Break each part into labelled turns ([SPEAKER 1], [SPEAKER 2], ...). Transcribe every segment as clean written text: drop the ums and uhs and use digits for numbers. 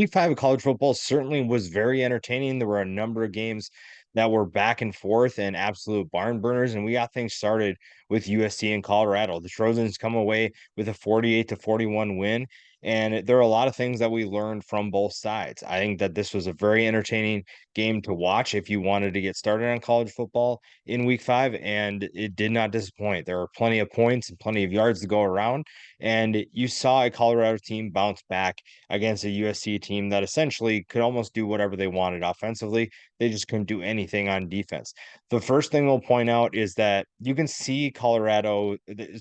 [SPEAKER 1] Week 5 of college football certainly was very entertaining. There were a number of games that were back and forth and absolute barn burners, and we got things started with USC and Colorado. The Trojans come away with a 48-41 win, and there are a lot of things that we learned from both sides. I think that this was a very entertaining game to watch if you wanted to get started on college football in Week 5, and it did not disappoint. There were plenty of points and plenty of yards to go around, and you saw a Colorado team bounce back against a USC team that essentially could almost do whatever they wanted offensively. They just couldn't do anything on defense. The first thing we'll point out is that you can see Colorado,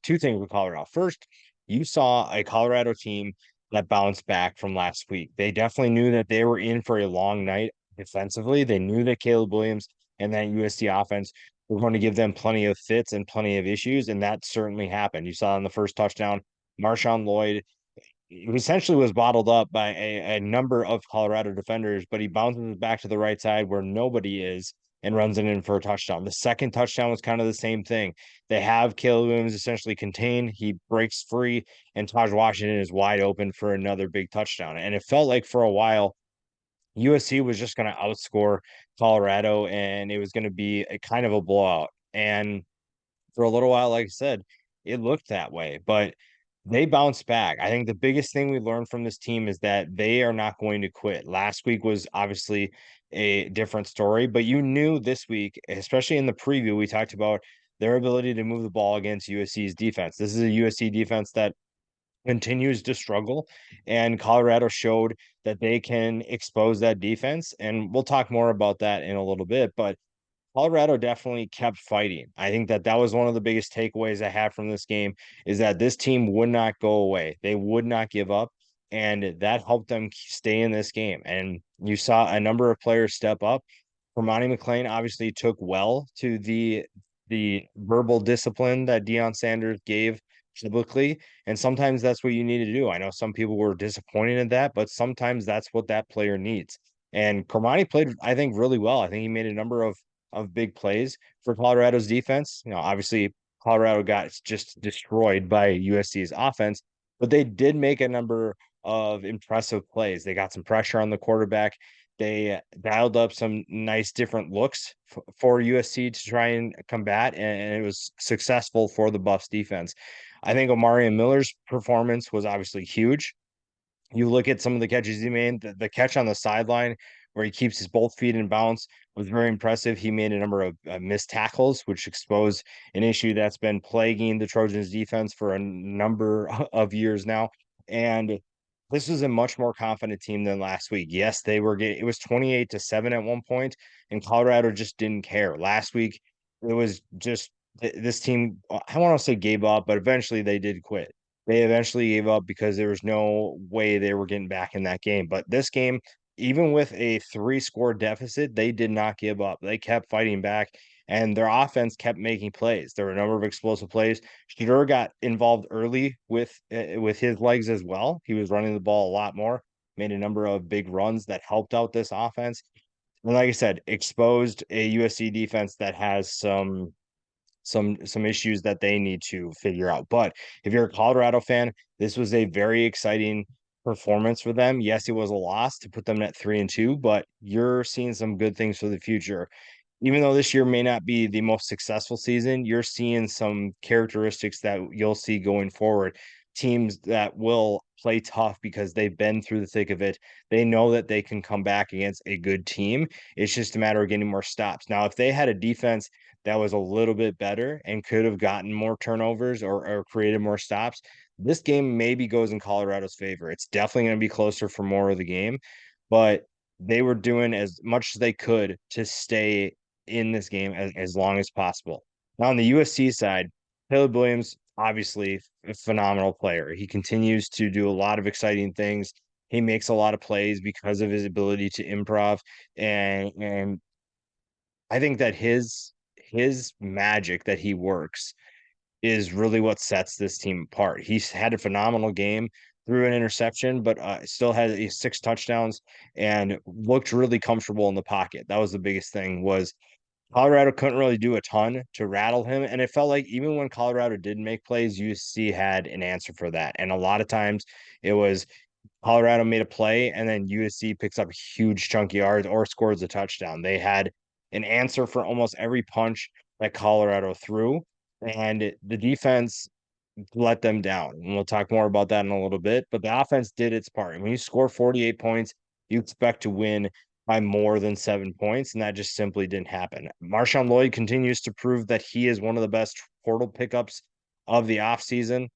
[SPEAKER 1] two things with Colorado. First, you saw a Colorado team that bounced back from last week. They definitely knew that they were in for a long night defensively. They knew that Caleb Williams and that USC offense were going to give them plenty of fits and plenty of issues, and that certainly happened. You saw on the first touchdown, Marshawn Lloyd essentially was bottled up by a number of Colorado defenders, but he bounces back to the right side where nobody is and runs it in for a touchdown. The second touchdown was kind of the same thing. They have Caleb Williams essentially contained. He breaks free, and Taj Washington is wide open for another big touchdown. And it felt like for a while, USC was just going to outscore Colorado, and it was going to be a kind of a blowout. And for a little while, like I said, it looked that way, but they bounced back. I think the biggest thing we learned from this team is that they are not going to quit. Last week was obviously a different story, but you knew this week, especially in the preview, we talked about their ability to move the ball against USC's defense. This is a USC defense that continues to struggle, and Colorado showed that they can expose that defense. And we'll talk more about that in a little bit, but Colorado definitely kept fighting. I think that that was one of the biggest takeaways I had from this game is that this team would not go away. They would not give up, and that helped them stay in this game. And you saw a number of players step up. Hermione McLean obviously took well to the verbal discipline that Deion Sanders gave publicly, and sometimes that's what you need to do. I know some people were disappointed in that, but sometimes that's what that player needs. And Cormani played, I think, really well. I think he made a number of big plays for Colorado's defense. You know, obviously Colorado got just destroyed by USC's offense, but they did make a number of impressive plays. They got some pressure on the quarterback. They dialed up some nice different looks for USC to try and combat, and it was successful for the Buffs defense. I think Omarion Miller's performance was obviously huge. You look at some of the catches he made, the catch on the sideline where he keeps his both feet in bounds was very impressive. He made a number of missed tackles, which exposed an issue that's been plaguing the Trojans defense for a number of years now. And this was a much more confident team than last week. Yes, they were getting, it was 28-7 at one point, and Colorado just didn't care. Last week, it was just this team, I want to say gave up, but eventually they did quit. They eventually gave up because there was no way they were getting back in that game. But this game, even with a three-score deficit, they did not give up. They kept fighting back, and their offense kept making plays. There were a number of explosive plays. Shedeur got involved early with his legs as well. He was running the ball a lot more, made a number of big runs that helped out this offense. And like I said, exposed a USC defense that has some issues that they need to figure out. But if you're a Colorado fan, this was a very exciting performance for them. Yes, it was a loss to put them at 3-2, but you're seeing some good things for the future. Even though this year may not be the most successful season, you're seeing some characteristics that you'll see going forward. Teams that will play tough because they've been through the thick of it. They know that they can come back against a good team. It's just a matter of getting more stops. Now, if they had a defense that was a little bit better and could have gotten more turnovers or created more stops, this game maybe goes in Colorado's favor. It's definitely going to be closer for more of the game, but they were doing as much as they could to stay in this game as long as possible. Now, on the USC side, Caleb Williams, obviously a phenomenal player. He continues to do a lot of exciting things. He makes a lot of plays because of his ability to improv, and I think that his magic that he works is really what sets this team apart. He's had a phenomenal game, threw an interception, but still had six touchdowns and looked really comfortable in the pocket. That was the biggest thing. Was Colorado couldn't really do a ton to rattle him, and it felt like even when Colorado did make plays, USC had an answer for that. And a lot of times it was Colorado made a play, and then USC picks up huge chunk yards or scores a touchdown. They had an answer for almost every punch that Colorado threw, and the defense let them down. And we'll talk more about that in a little bit. But the offense did its part. And when you score 48 points, you expect to win by more than 7 points. And that just simply didn't happen. Marshawn Lloyd continues to prove that he is one of the best portal pickups of the offseason,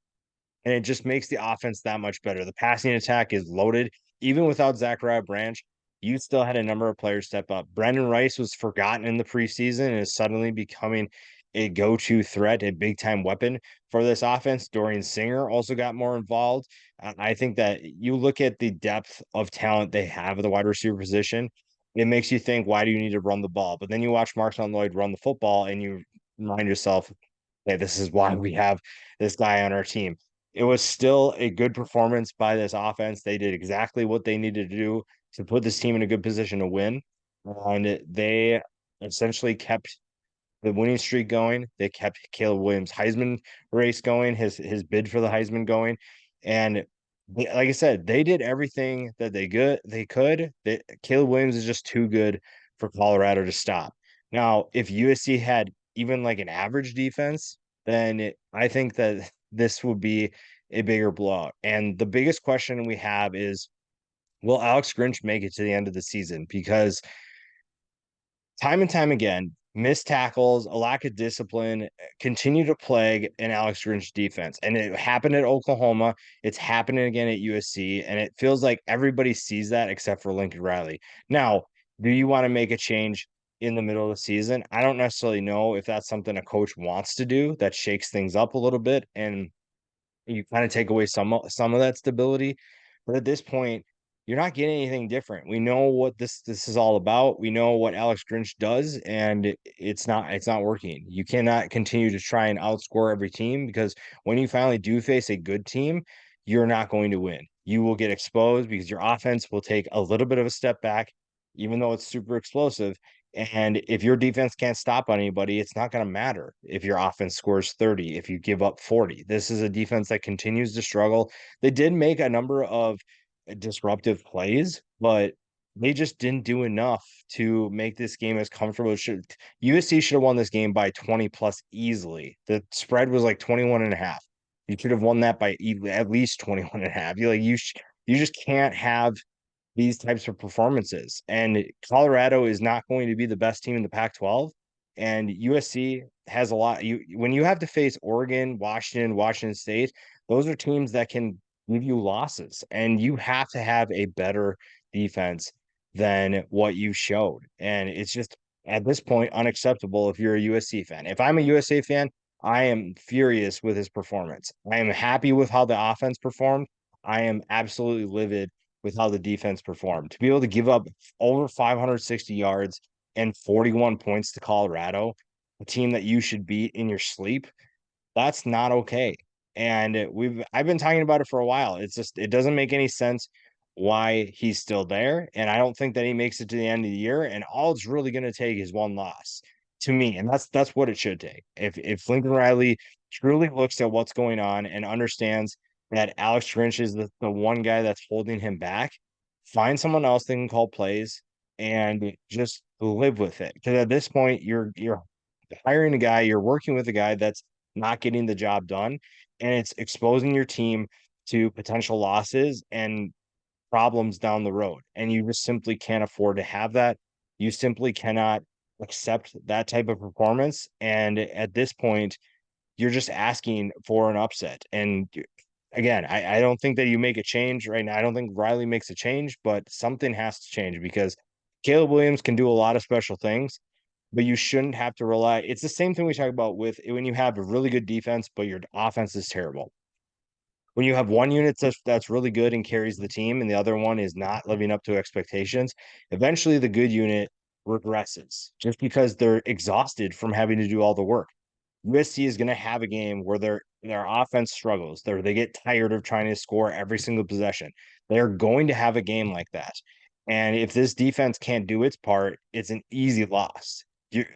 [SPEAKER 1] and it just makes the offense that much better. The passing attack is loaded. Even without Zachariah Branch, you still had a number of players step up. Brandon Rice was forgotten in the preseason and is suddenly becoming a go-to threat, a big-time weapon for this offense. Dorian Singer also got more involved. I think that you look at the depth of talent they have at the wide receiver position, it makes you think, why do you need to run the ball? But then you watch Marshawn Lloyd run the football and you remind yourself, okay, this is why we have this guy on our team. It was still a good performance by this offense. They did exactly what they needed to do to put this team in a good position to win. And they essentially kept the winning streak going. They kept Caleb Williams' Heisman race going, his bid for the Heisman going. And like I said, they did everything that they could. Caleb Williams is just too good for Colorado to stop. Now, if USC had even like an average defense, then I think that this would be a bigger blowout. And the biggest question we have is, will Alex Grinch make it to the end of the season? Because time and time again, missed tackles, a lack of discipline continue to plague an Alex Grinch defense. And it happened at Oklahoma. It's happening again at USC. And it feels like everybody sees that except for Lincoln Riley. Now, do you want to make a change in the middle of the season? I don't necessarily know if that's something a coach wants to do that shakes things up a little bit and you kind of take away some of that stability. But at this point, you're not getting anything different. We know what this is all about. We know what Alex Grinch does, and it's not working. You cannot continue to try and outscore every team because when you finally do face a good team, you're not going to win. You will get exposed because your offense will take a little bit of a step back, even though it's super explosive. And if your defense can't stop anybody, it's not going to matter if your offense scores 30, if you give up 40. This is a defense that continues to struggle. They did make a number of disruptive plays, but they just didn't do enough to make this game as comfortable as should. USC should have won this game by 20 plus easily. The spread was like 21 and a half. You should have won that by at least 21 and a half. You just can't have these types of performances. And Colorado is not going to be the best team in the Pac-12. And USC has a lot. When you have to face Oregon, Washington State, those are teams that can give you losses. And you have to have a better defense than what you showed. And it's just at this point unacceptable if you're a USC fan. If I'm a USA fan, I am furious with his performance. I am happy with how the offense performed. I am absolutely livid with how the defense performed. To be able to give up over 560 yards and 41 points to Colorado, a team that you should beat in your sleep, that's not okay. And I've been talking about it for a while. It's just it doesn't make any sense why he's still there. And I don't think that he makes it to the end of the year. And all it's really going to take is one loss to me. And that's what it should take. If Lincoln Riley truly looks at what's going on and understands that Alex Grinch is the one guy that's holding him back, find someone else that can call plays and just live with it. Because at this point, you're hiring a guy, you're working with a guy that's not getting the job done, and it's exposing your team to potential losses and problems down the road. And you just simply can't afford to have that. You simply cannot accept that type of performance. And at this point, you're just asking for an upset. And again, I don't think that you make a change right now. I don't think Riley makes a change, but something has to change because Caleb Williams can do a lot of special things, but you shouldn't have to rely. It's the same thing we talk about with when you have a really good defense, but your offense is terrible. When you have one unit that's really good and carries the team, and the other one is not living up to expectations, eventually the good unit regresses just because they're exhausted from having to do all the work. USC is going to have a game where their offense struggles. They get tired of trying to score every single possession. They're going to have a game like that. And if this defense can't do its part, it's an easy loss.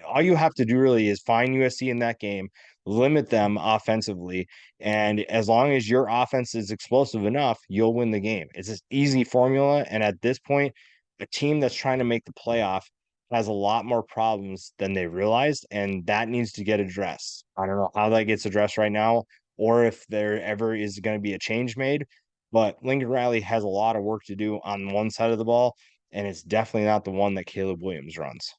[SPEAKER 1] All you have to do really is find USC in that game, limit them offensively, and as long as your offense is explosive enough, you'll win the game. It's an easy formula, and at this point, a team that's trying to make the playoff has a lot more problems than they realized, and that needs to get addressed. I don't know how that gets addressed right now, or if there ever is going to be a change made, but Lincoln Riley has a lot of work to do on one side of the ball, and it's definitely not the one that Caleb Williams runs.